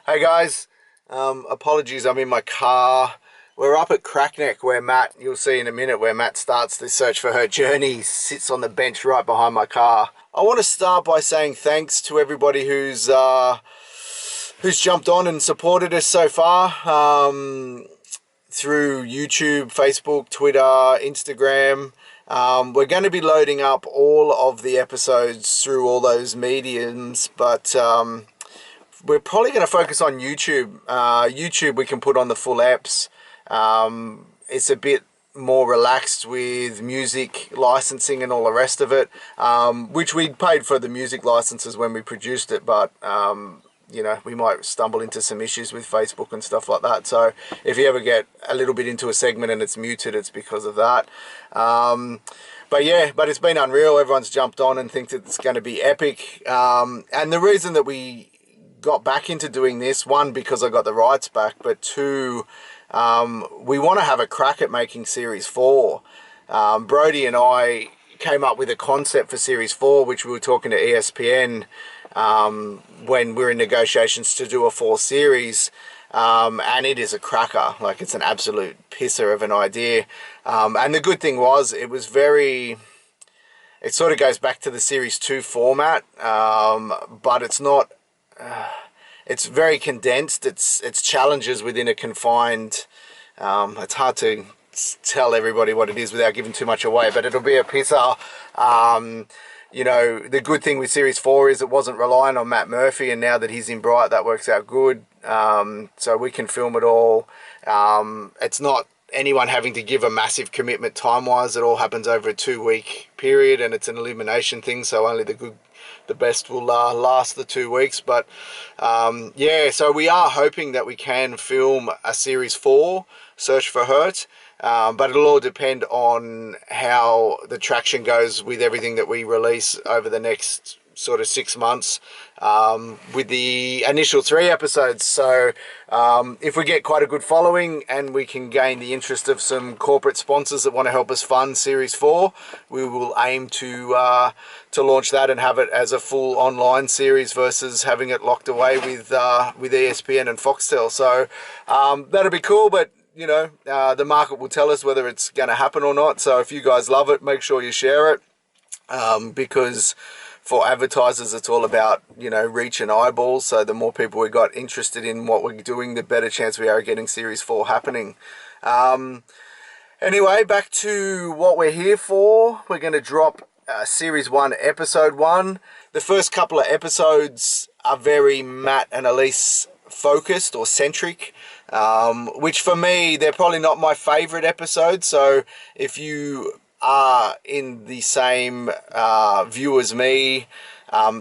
Hey guys, apologies, I'm in my car. We're up at Crackneck where Matt, you'll see in a minute, where Matt starts the Search for Hurt journey. He sits on the bench right behind my car. I want to start by saying thanks to everybody who's jumped on and supported us so far, through YouTube, Facebook, Twitter, Instagram. We're going to be loading up all of the episodes through all those mediums, but we're probably going to focus on YouTube. YouTube we can put on the full eps. It's a bit more relaxed with music licensing and all the rest of it, which we paid for the music licenses when we produced it, but we might stumble into some issues with Facebook and stuff like that. So if you ever get a little bit into a segment and it's muted, it's because of that. But it's been unreal. Everyone's jumped on and thinks it's going to be epic. And the reason that we got back into doing this, one, because I got the rights back, but two, we want to have a crack at making Series 4. Brody and I came up with a concept for Series 4, which we were talking to ESPN when we were in negotiations to do a 4 series. And it is a cracker. Like, it's an absolute pisser of an idea. And the good thing was, it sort of goes back to the Series 2 format, but it's not... it's very condensed. It's challenges within a confined... it's hard to tell everybody what it is without giving too much away, but it'll be a pisser. The good thing with Series 4 is it wasn't relying on Matt Murphy, and now that he's in Bright, that works out good. So we can film it all. It's not anyone having to give a massive commitment time-wise. It all happens over a 2-week period, and it's an elimination thing, so only the best will last the 2 weeks. But so we are hoping that we can film a Series 4, Search for Hurt, but it'll all depend on how the traction goes with everything that we release over the next sort of 6 months, with the initial 3 episodes. So if we get quite a good following and we can gain the interest of some corporate sponsors that want to help us fund Series 4, we will aim to launch that and have it as a full online series versus having it locked away with ESPN and Foxtel. So that'll be cool, but the market will tell us whether it's going to happen or not. So if you guys love it, make sure you share it, because for advertisers, it's all about, reach and eyeballs. So the more people we got interested in what we're doing, the better chance we are of getting Series 4 happening. Anyway, back to what we're here for. We're going to drop Series 1, Episode 1. The first couple of episodes are very Matt and Elyse focused or centric, which for me, they're probably not my favorite episodes. So if you are in the same view as me,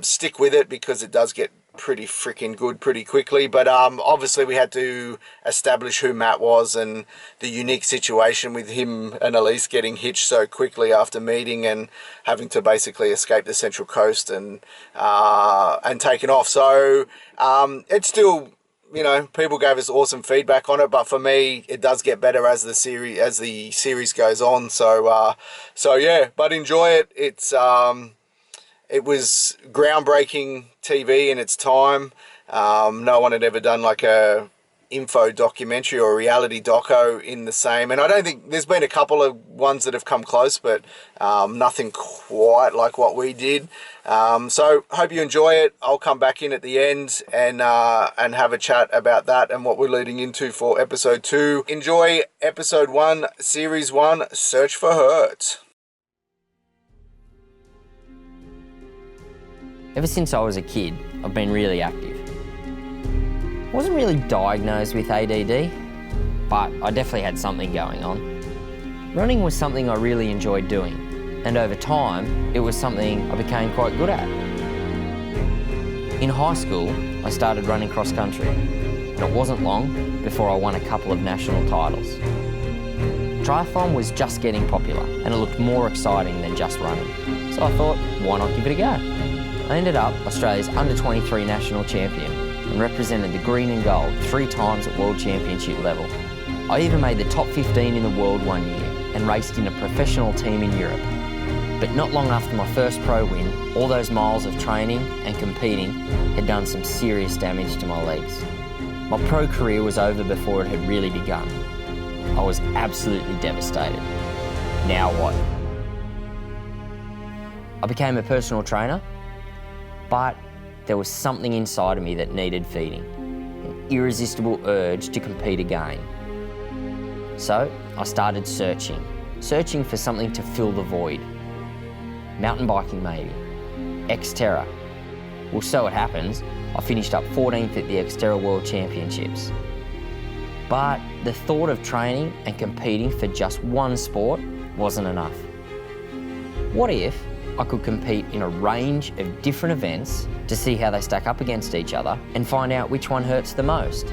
stick with it, because it does get pretty freaking good pretty quickly. But obviously we had to establish who Matt was and the unique situation with him and Elyse getting hitched so quickly after meeting and having to basically escape the Central Coast and taking off. So it's still, people gave us awesome feedback on it, but for me, it does get better as the series goes on. So but enjoy it. It was groundbreaking TV in its time. No one had ever done like a info documentary or reality doco in the same, and I don't think there's been a couple of ones that have come close, but nothing quite like what we did. So hope you enjoy it. I'll come back in at the end and have a chat about that and what we're leading into for episode 2. Enjoy episode 1, series 1, Search for Hurt. Ever since I was a kid, I've been really active. I wasn't really diagnosed with ADD, but I definitely had something going on. Running was something I really enjoyed doing, and over time, it was something I became quite good at. In high school, I started running cross country, and it wasn't long before I won a couple of national titles. Triathlon was just getting popular, and it looked more exciting than just running, so I thought, why not give it a go? I ended up Australia's under-23 national champion and represented the green and gold 3 times at World Championship level. I even made the top 15 in the world one year and raced in a professional team in Europe. But not long after my first pro win, all those miles of training and competing had done some serious damage to my legs. My pro career was over before it had really begun. I was absolutely devastated. Now what? I became a personal trainer, but there was something inside of me that needed feeding, an irresistible urge to compete again. So I started searching for something to fill the void. Mountain biking maybe, Xterra. Well, so it happens, I finished up 14th at the Xterra World Championships. But the thought of training and competing for just one sport wasn't enough. What if I could compete in a range of different events to see how they stack up against each other and find out which one hurts the most?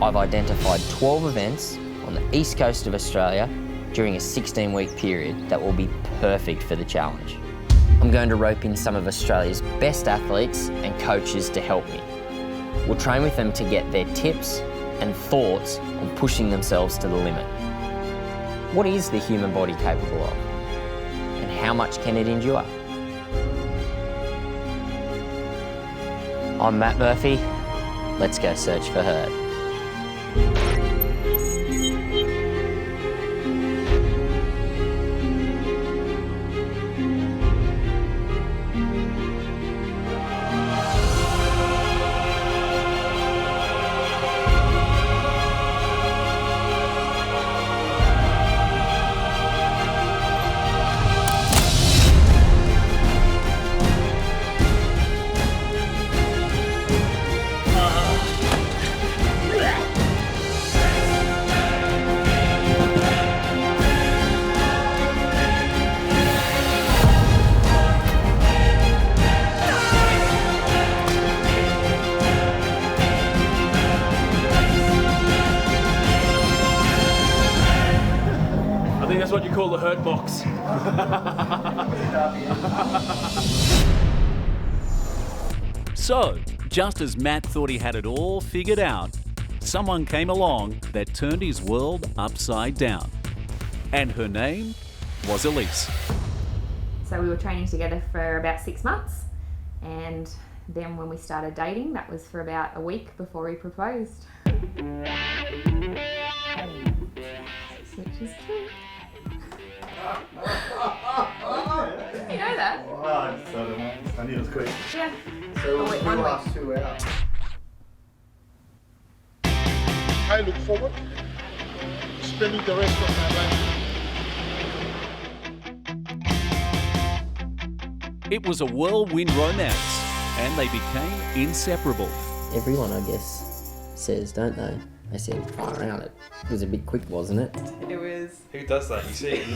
I've identified 12 events on the east coast of Australia during a 16-week period that will be perfect for the challenge. I'm going to rope in some of Australia's best athletes and coaches to help me. We'll train with them to get their tips and thoughts on pushing themselves to the limit. What is the human body capable of? And how much can it endure? I'm Matt Murphy. Let's go search for Hurt. That's what you call the hurt box. So, just as Matt thought he had it all figured out, someone came along that turned his world upside down. And her name was Elyse. So we were training together for about 6 months, and then when we started dating, that was for about a week before he proposed. Which is true. You know that? Oh, I just don't know. I knew it was quick. Yeah. So wait, we one last 2 hours. I look forward to spending the rest of my life. It was a whirlwind romance, and they became inseparable. Everyone, I guess, says, don't they? They said, far around it. It was a bit quick, wasn't it? It was. Who does that? You see it in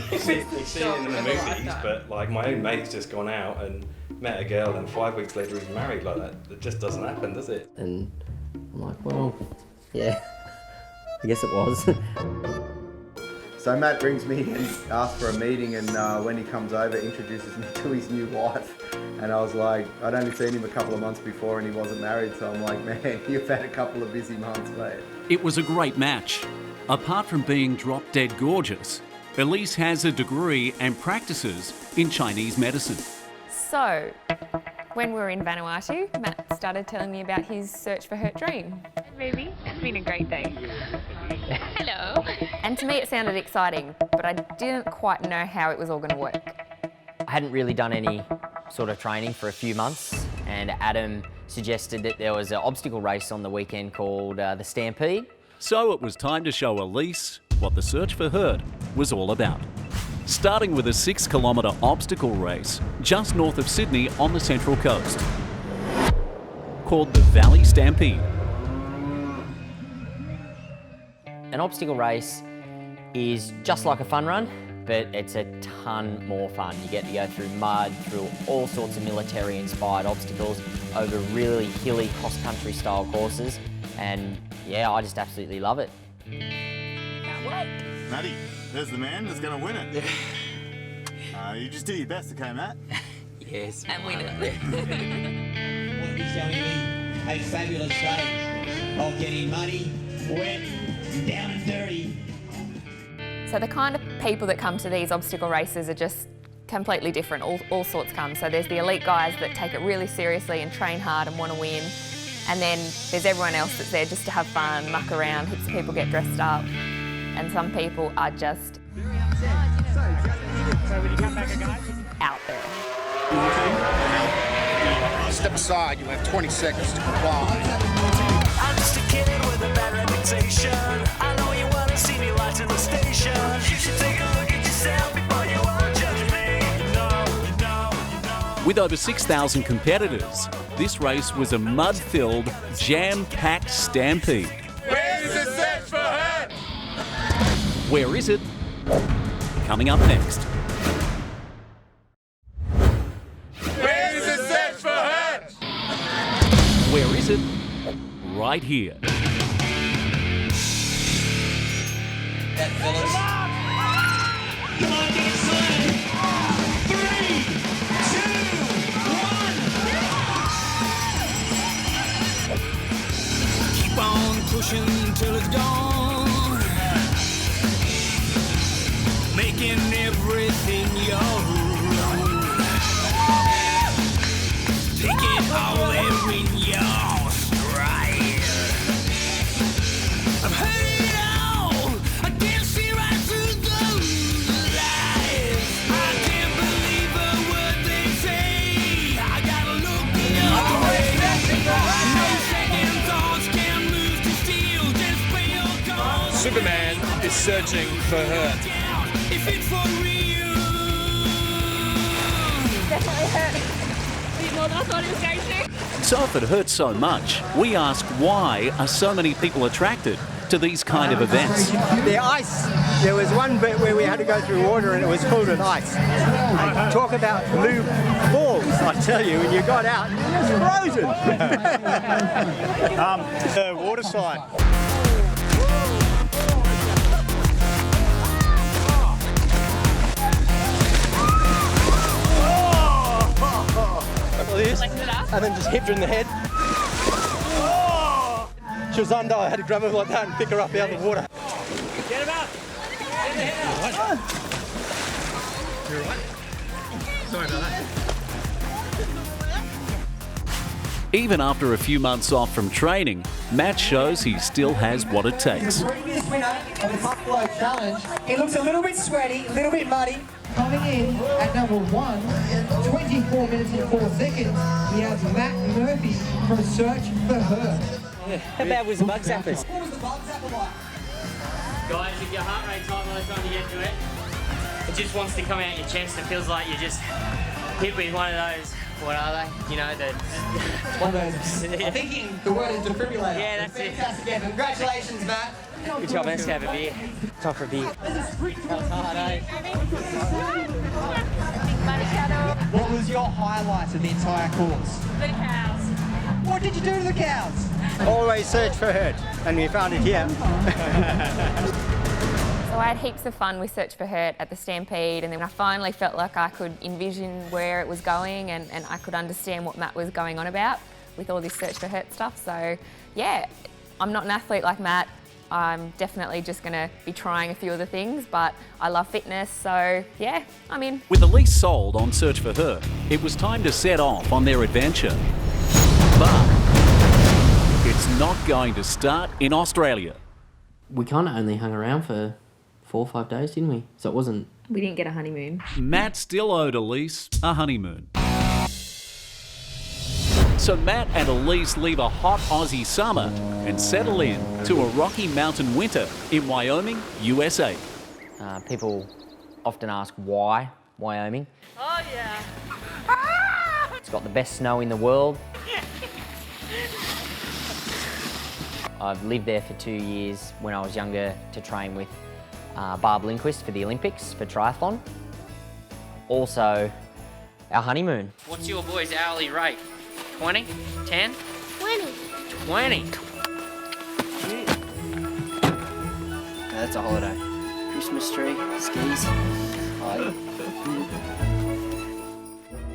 the movies, but like my own mate's just gone out and met a girl and 5 weeks later he's married like that. It just doesn't happen, does it? And I'm like, well, yeah, I guess it was. So Matt brings me and asks for a meeting, and when he comes over, introduces me to his new wife. And I was like, I'd only seen him a couple of months before and he wasn't married, so I'm like, man, you've had a couple of busy months, mate. It was a great match. Apart from being drop-dead gorgeous, Elyse has a degree and practices in Chinese medicine. So, when we were in Vanuatu, Matt started telling me about his Search for Hurt dream. Baby, it's been a great day. Hello. And to me it sounded exciting, but I didn't quite know how it was all going to work. I hadn't really done any sort of training for a few months, and Adam suggested that there was an obstacle race on the weekend called the Stampede. So it was time to show Elyse what the Search for Hurt was all about. Starting with a 6-kilometre obstacle race just north of Sydney on the Central Coast, called the Valley Stampede. An obstacle race is just like a fun run, but it's a ton more fun. You get to go through mud, through all sorts of military-inspired obstacles, over really hilly cross-country style courses, and yeah, I just absolutely love it. Can't wait. Matty, there's the man that's going to win it. You just do your best, okay, Matt? Yes. And win it. What he's going to be a fabulous day of getting muddy, wet, down and dirty. So the kind of people that come to these obstacle races are just completely different. All sorts come. So there's the elite guys that take it really seriously and train hard and want to win. And then there's everyone else that's there just to have fun, muck around, heaps of people get dressed up. And some people are just out there. Step aside, you have 20 seconds to comply. I'm just a kid with a bad reputation. I know you want to see me lights in the station. You should take a look at yourself before you want to judge me. With over 6,000 competitors, this race was a mud-filled, jam-packed stampede. Where's the Search for Hurt? Where is it? Coming up next. Where's the Search for Hurt? Where is it? Right here. That fellas. Come on, get slammed. 3, 2, 1. Keep on pushing till it's gone. Making everything your own. Take it all there in your stride. I've heard it all. I can't see right through those lies. I can't believe a word they say. I gotta look the other way. No second thoughts can move to steel. Just pay your call. Superman is searching for Hurt. If it's for real. Definitely hurt. A bit more than I thought it was going to. So if it hurts so much, we ask why are so many people attracted to these kind of events? The ice. There was one bit where we had to go through water and it was filled with ice. And talk about blue balls, I tell you, when you got out, it was frozen. The water side. This, and then just hit her in the head. She was under, I had to grab her like that and pick her up out of the water. Get him up. You're right. Sorry about that. Even after a few months off from training, Matt shows he still has what it takes. Previous winner of the Puff Blow Challenge. He looks a little bit sweaty, a little bit muddy. Coming in at number 1, 24 minutes and 4 seconds, we have Matt Murphy from Search for Hurt. How bad was the bug zappers? What was the bug zapper like? Guys, if your heart rate's high by the time you get to it, it just wants to come out your chest. It feels like you're just hit with one of those, what are they? You know, One of those. I'm thinking the word is defibrillator. Yeah, that's it. Fantastic, Evan. Congratulations, Matt. Good job, man. Let's have a beer. Time for a beer. What was your highlight of the entire course? The cows. What did you do to the cows? Always search for Hurt, and we found it here. So I had heaps of fun with Search for Hurt at the Stampede, and then I finally felt like I could envision where it was going and I could understand what Matt was going on about with all this Search for Hurt stuff. So yeah, I'm not an athlete like Matt. I'm definitely just going to be trying a few other things, but I love fitness, so yeah, I'm in. With Elyse sold on Search for Hurt, it was time to set off on their adventure. But it's not going to start in Australia. We kind of only hung around for 4 or 5 days, didn't we? So it wasn't... We didn't get a honeymoon. Matt still owed Elyse a honeymoon. So Matt and Elyse leave a hot Aussie summer and settle in to a Rocky Mountain winter in Wyoming, USA. People often ask why Wyoming. Oh, yeah. It's got the best snow in the world. I've lived there for 2 years when I was younger to train with Barb Lindquist for the Olympics for triathlon. Also, our honeymoon. What's your boy's hourly rate? 20? 10? 20. 20. That's a holiday. Christmas tree, skis.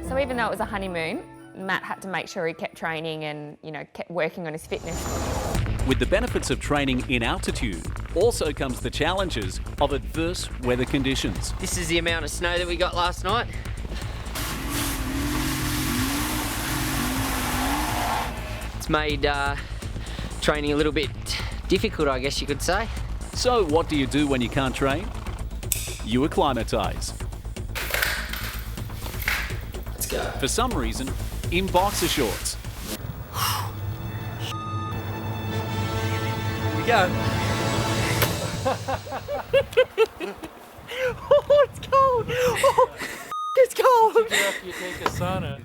So even though it was a honeymoon, Matt had to make sure he kept training and, you know, kept working on his fitness. With the benefits of training in altitude, also comes the challenges of adverse weather conditions. This is the amount of snow that we got last night. It's made training a little bit difficult, I guess you could say. So what do you do when you can't train? You acclimatise. Let's go. For some reason, in boxer shorts. Here we go. Oh, it's cold. Oh, it's cold. You take a sauna.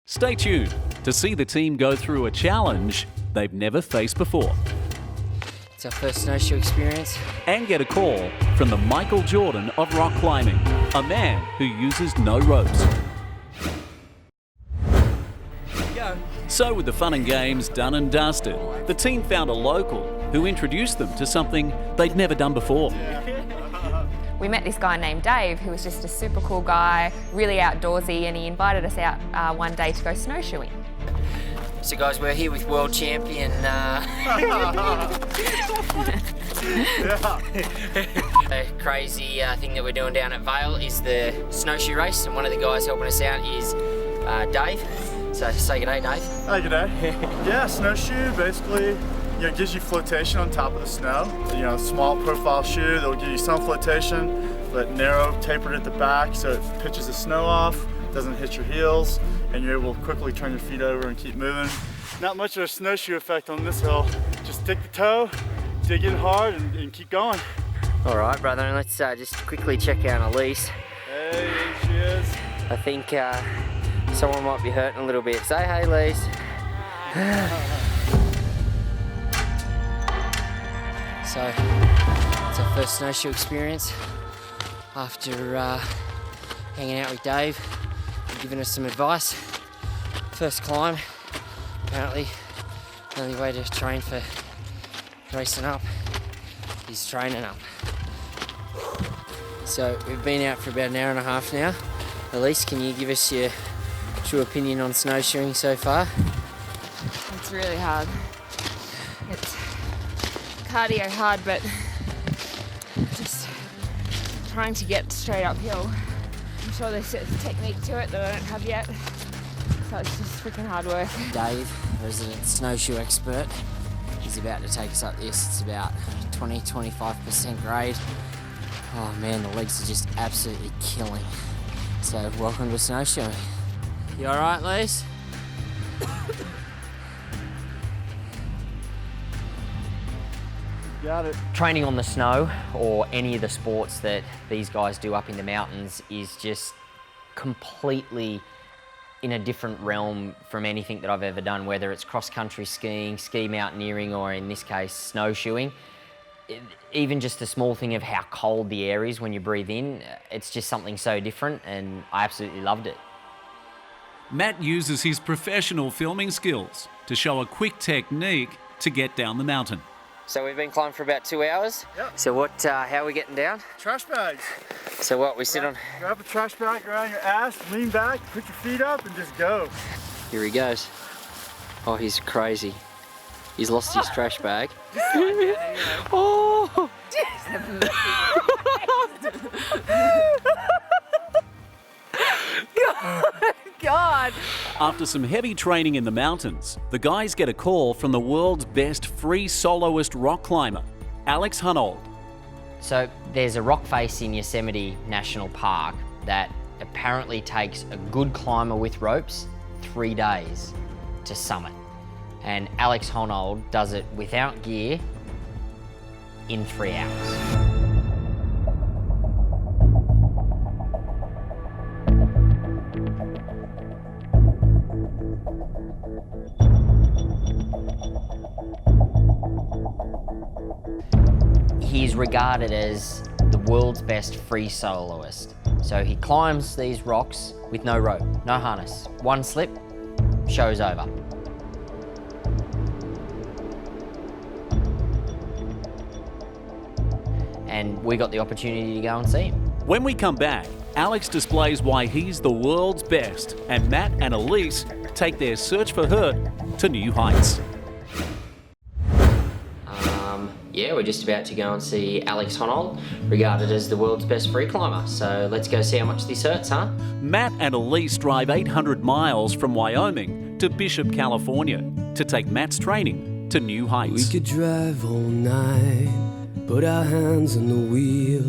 Stay tuned to see the team go through a challenge they've never faced before. It's our first snowshoe experience. And get a call from the Michael Jordan of rock climbing, a man who uses no ropes. Go. So with the fun and games done and dusted, the team found a local who introduced them to something they'd never done before. We met this guy named Dave, who was just a super cool guy, really outdoorsy, and he invited us out one day to go snowshoeing. So guys, we're here with world champion a crazy thing that we're doing down at Vale is the snowshoe race, and one of the guys helping us out is Dave. So say good day, Dave. Hi, good day. Yeah, snowshoe basically gives you flotation on top of the snow. Small profile shoe that will give you some flotation, but narrow, tapered at the back so it pitches the snow off, doesn't hit your heels, and you're able to quickly turn your feet over and keep moving. Not much of a snowshoe effect on this hill. Just stick the toe, dig in hard, and keep going. All right, brother, and let's just quickly check out Elyse. Hey, there she is. I think someone might be hurting a little bit. Say hey, Elyse. So, it's our first snowshoe experience after hanging out with Dave and giving us some advice. First climb, apparently the only way to train for racing up is training up. So we've been out for about an hour and a half now. Elyse, can you give us your true opinion on snowshoeing so far? It's really hard. It's cardio hard, but just trying to get straight uphill. I'm sure there's a technique to it that I don't have yet, so it's just freaking hard work. Dave, resident snowshoe expert, is about to take us up this. It's about 20-25% grade. Oh man, the legs are just absolutely killing. So welcome to snowshoeing. You all right, Elyse? Got it. Training on the snow or any of the sports that these guys do up in the mountains is just completely in a different realm from anything that I've ever done, whether it's cross-country skiing, ski mountaineering, or in this case, snowshoeing. Even just the small thing of how cold the air is when you breathe in, it's just something so different, and I absolutely loved it. Matt uses his professional filming skills to show a quick technique to get down the mountain. So we've been climbing for about 2 hours. Yep. So how are we getting down? Trash bags. So what, we sit on... Grab a trash bag around your ass, lean back, put your feet up, and just go. Here he goes. Oh, he's crazy. He's lost his trash bag. Oh! God! After some heavy training in the mountains, the guys get a call from the world's best free soloist rock climber, Alex Honnold. So there's a rock face in Yosemite National Park that apparently takes a good climber with ropes 3 days to summit. And Alex Honnold does it without gear in 3 hours. He's regarded as the world's best free soloist. So he climbs these rocks with no rope, no harness. One slip, show's over. And we got the opportunity to go and see him. When we come back, Alex displays why he's the world's best, and Matt and Elyse take their search for hurt to new heights. Yeah, we're just about to go and see Alex Honnold, regarded as the world's best free climber. So let's go see how much this hurts, huh? Matt and Elyse drive 800 miles from Wyoming to to Bishop, California, to take Matt's training to new heights. We could drive all night, put our hands on the wheel,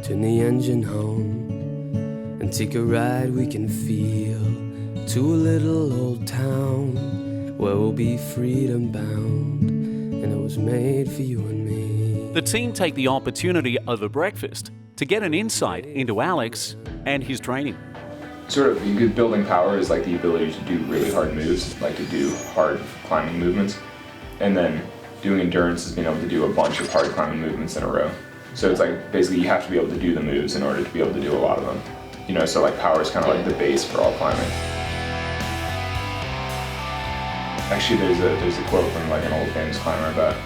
turn the engine home, and take a ride we can feel to a little old town where we'll be freedom bound, and it was made for you and me. The team take the opportunity over breakfast to get an insight into Alex and his training. Sort of good building power is like the ability to do really hard moves, like to do hard climbing movements. And then doing endurance is being able to do a bunch of hard climbing movements in a row. So it's like basically you have to be able to do the moves in order to be able to do a lot of them. You know, so like power is kind of like the base for all climbing. Actually, there's a quote from like an old famous climber about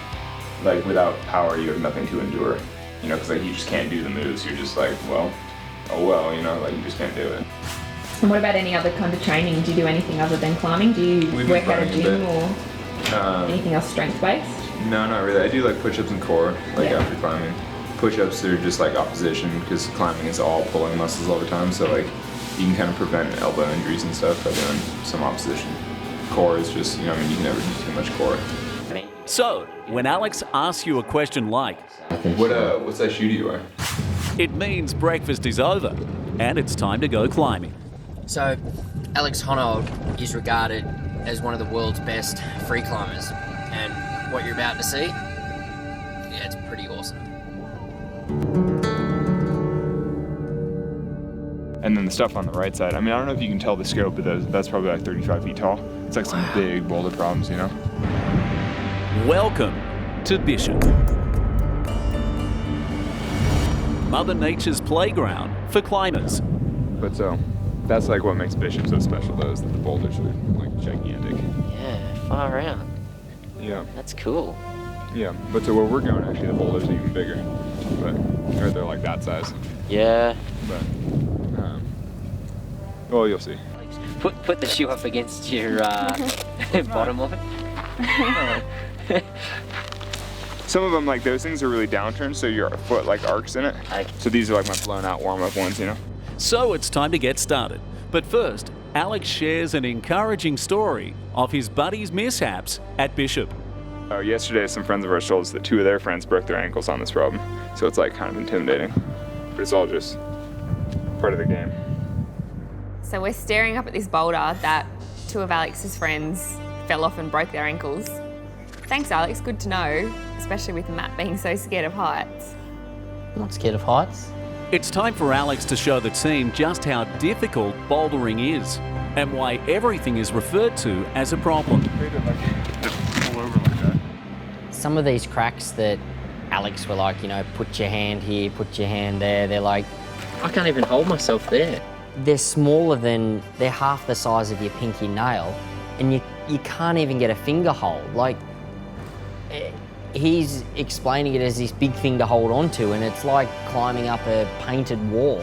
like without power you have nothing to endure. You know, because like you just can't do the moves. You're just like, well, oh well, you know, like you just can't do it. And what about any other kind of training? Do you do anything other than climbing? Do you work at a gym or anything else strength-based? No, not really. I do like push-ups and core, like after climbing. Push-ups are just like opposition because climbing is all pulling muscles all the time. So like you can kind of prevent elbow injuries and stuff by doing some opposition. Core is just, you know, I mean, you can never do too much core. So, when Alex asks you a question like, what size shoe do you wear? It means breakfast is over and it's time to go climbing. So, Alex Honnold is regarded as one of the world's best free climbers, and what you're about to see, yeah, it's pretty awesome. And then the stuff on the right side, I mean, I don't know if you can tell the scope, but that's probably like 35 feet tall. It's like some big boulder problems, you know? Welcome to Bishop. Mother Nature's playground for climbers. But so, that's like what makes Bishop so special though, is that the boulders are like gigantic. Yeah, far out. Yeah. That's cool. Yeah, but so where we're going actually, the boulders are even bigger. But, or they're like that size. Yeah. But, well, you'll see. Put the shoe up against your bottom of it. Some of them, like those things, are really downturned, so your foot like arcs in it. So these are like my blown out warm-up ones, you know? So it's time to get started. But first, Alex shares an encouraging story of his buddy's mishaps at Bishop. Yesterday, some friends of ours told us that 2 of their friends broke their ankles on this problem. So it's like kind of intimidating. But it's all just part of the game. So we're staring up at this boulder that 2 of Alex's friends fell off and broke their ankles. Thanks, Alex, good to know, especially with Matt being so scared of heights. I'm not scared of heights. It's time for Alex to show the team just how difficult bouldering is and why everything is referred to as a problem. Some of these cracks that Alex were like, you know, put your hand here, put your hand there, they're like, I can't even hold myself there. They're smaller than, they're half the size of your pinky nail, and you can't even get a finger hold. Like, he's explaining it as this big thing to hold on to, and it's like climbing up a painted wall.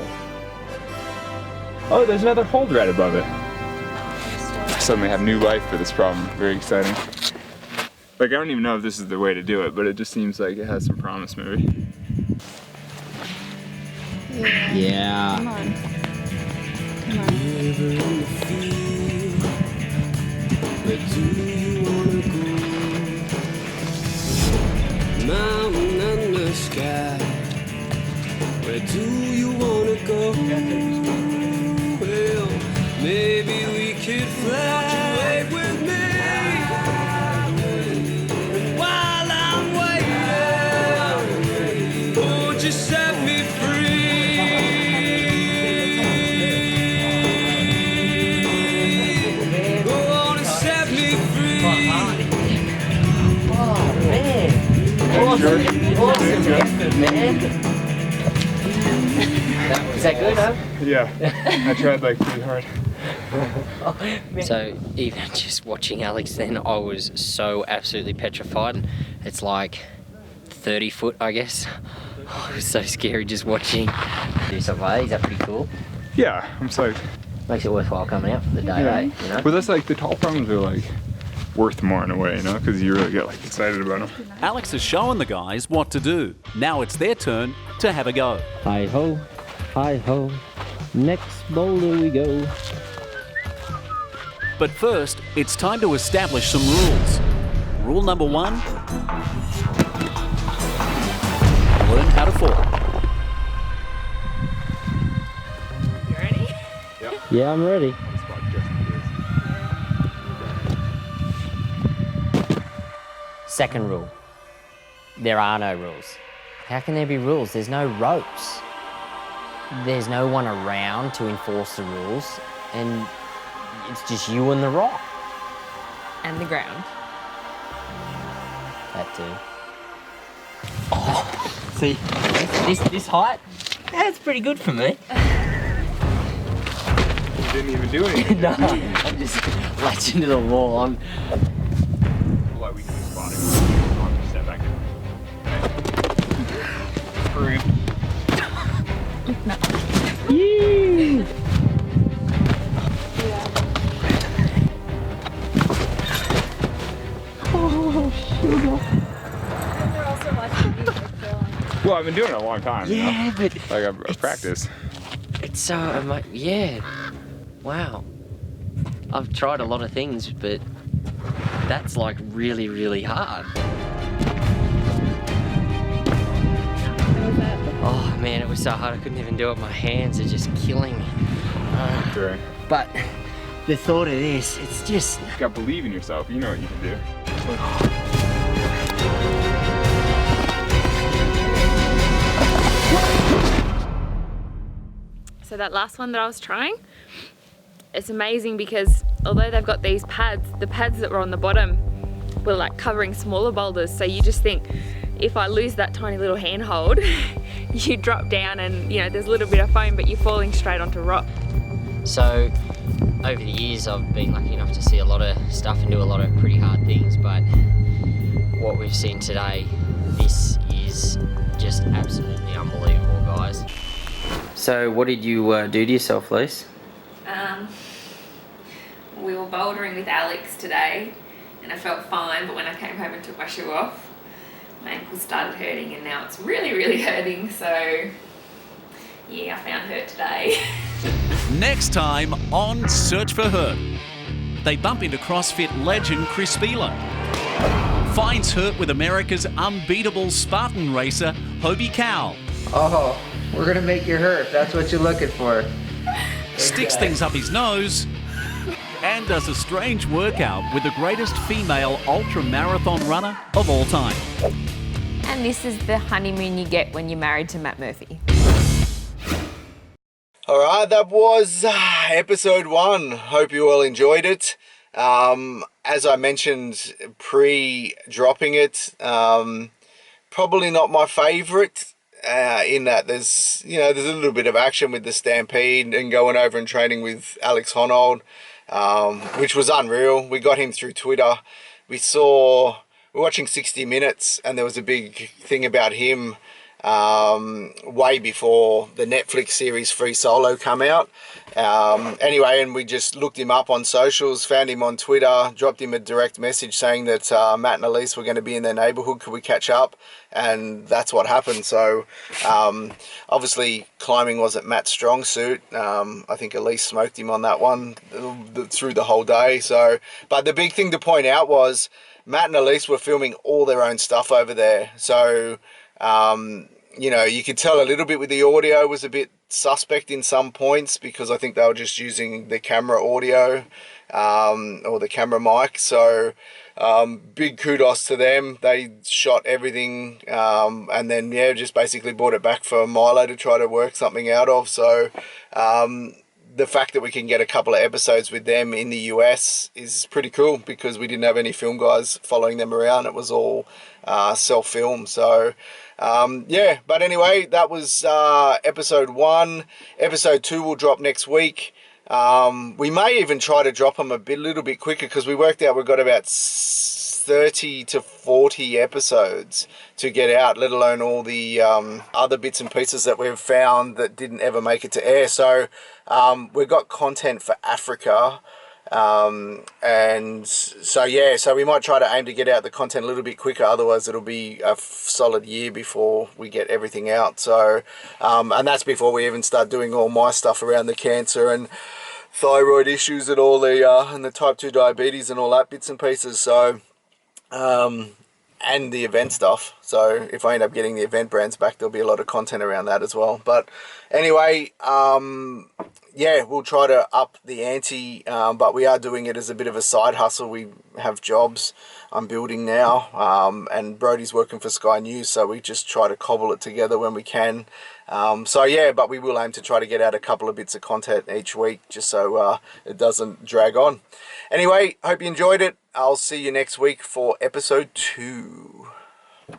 Oh, there's another hold right above it. I suddenly have new life for this problem. Very exciting. Like, I don't even know if this is the way to do it, but it just seems like it has some promise, maybe. Yeah. Come on. Where do you wanna go? Mountain and the sky. Where do you wanna go? Well, maybe we could fly away with me. And while I'm waiting, won't you set me free? Go on and set me free. Oh, man. Awesome effort, man. Is that good, huh? Yeah, I tried like pretty hard. So even just watching Alex then, I was so absolutely petrified. It's like 30 foot, I guess. Oh, it was so scary just watching. Do something like that. Is that pretty cool? Yeah, I'm psyched. Makes it worthwhile coming out for the day, Yeah. eh? You know? But that's like, the tall problems are like worth more in a way, you know, because you really get like excited about them. Alex has shown the guys what to do. Now it's their turn to have a go. Hi ho, hi ho, next boulder we go. But first, it's time to establish some rules. Rule number 1, learn how to fall. You ready? Yeah, I'm ready. Second rule. There are no rules. How can there be rules? There's no ropes. There's no one around to enforce the rules, and it's just you and the rock. And the ground. That too. Oh, see, this height, that's pretty good for me. You didn't even do anything. No, I'm just latched into the wall. Well, we can just spot it. Step back. Okay. Yee! Oh, sugar. Well, I've been doing it a long time. Yeah, you know? but like I've practiced. It's so yeah. Wow. I've tried a lot of things, but that's like really, really hard. Oh man, it was so hard. I couldn't even do it. My hands are just killing me. Sure. But the thought of this, it's just... You gotta believe in yourself. You know what you can do. So that last one that I was trying, it's amazing because although they've got these pads, the pads that were on the bottom were like covering smaller boulders. So you just think, if I lose that tiny little handhold, you drop down and you know there's a little bit of foam, but you're falling straight onto rock. So over the years I've been lucky enough to see a lot of stuff and do a lot of pretty hard things, but what we've seen today, this is just absolutely unbelievable, guys. So what did you do to yourself, Elyse? We were bouldering with Alex today and I felt fine, but when I came home and took my shoe off, my ankle started hurting and now it's really, really hurting. So yeah, I found hurt today. Next time on Search for Hurt, they bump into CrossFit legend Chris Phelan. Finds Hurt with America's unbeatable Spartan racer, Hobie Cowell. Oh, we're gonna make you hurt. That's what you're looking for. Sticks things up his nose and does a strange workout with the greatest female ultra-marathon runner of all time. And this is the honeymoon you get when you're married to Matt Murphy. All right, that was episode 1. Hope you all enjoyed it. As I mentioned pre-dropping it, probably not my favourite. In that there's a little bit of action with the Stampede and going over and training with Alex Honnold, which was unreal. We got him through Twitter. We're watching 60 Minutes and there was a big thing about him way before the Netflix series Free Solo come out. Anyway, and we just looked him up on socials, found him on Twitter, dropped him a direct message saying that Matt and Elyse were going to be in their neighbourhood. Could we catch up? And that's what happened. So obviously climbing wasn't Matt's strong suit. I think Elyse smoked him on that one through the whole day. So, but the big thing to point out was Matt and Elyse were filming all their own stuff over there. So you could tell a little bit with the audio was a bit suspect in some points because I think they were just using the camera audio or the camera mic. So big kudos to them. They shot everything and then just basically brought it back for Milo to try to work something out of. So the fact that we can get a couple of episodes with them in the US is pretty cool because we didn't have any film guys following them around. It was all self-film. So but anyway, that was episode 1. Episode 2 will drop next week. We may even try to drop them a little bit quicker because we worked out we've got about 30 to 40 episodes to get out, let alone all the other bits and pieces that we've found that didn't ever make it to air. So we've got content for Africa. So we might try to aim to get out the content a little bit quicker, otherwise it'll be a solid year before we get everything out. So and that's before we even start doing all my stuff around the cancer and thyroid issues and all and the type 2 diabetes and all that bits and pieces. So, and the event stuff. So if I end up getting the event brands back, there'll be a lot of content around that as well. But anyway, yeah, we'll try to up the ante, but we are doing it as a bit of a side hustle. We have jobs I'm building now, and Brody's working for Sky News, so we just try to cobble it together when we can. So yeah, but we will aim to try to get out a couple of bits of content each week, just so it doesn't drag on. Anyway, hope you enjoyed it. I'll see you next week for episode 2.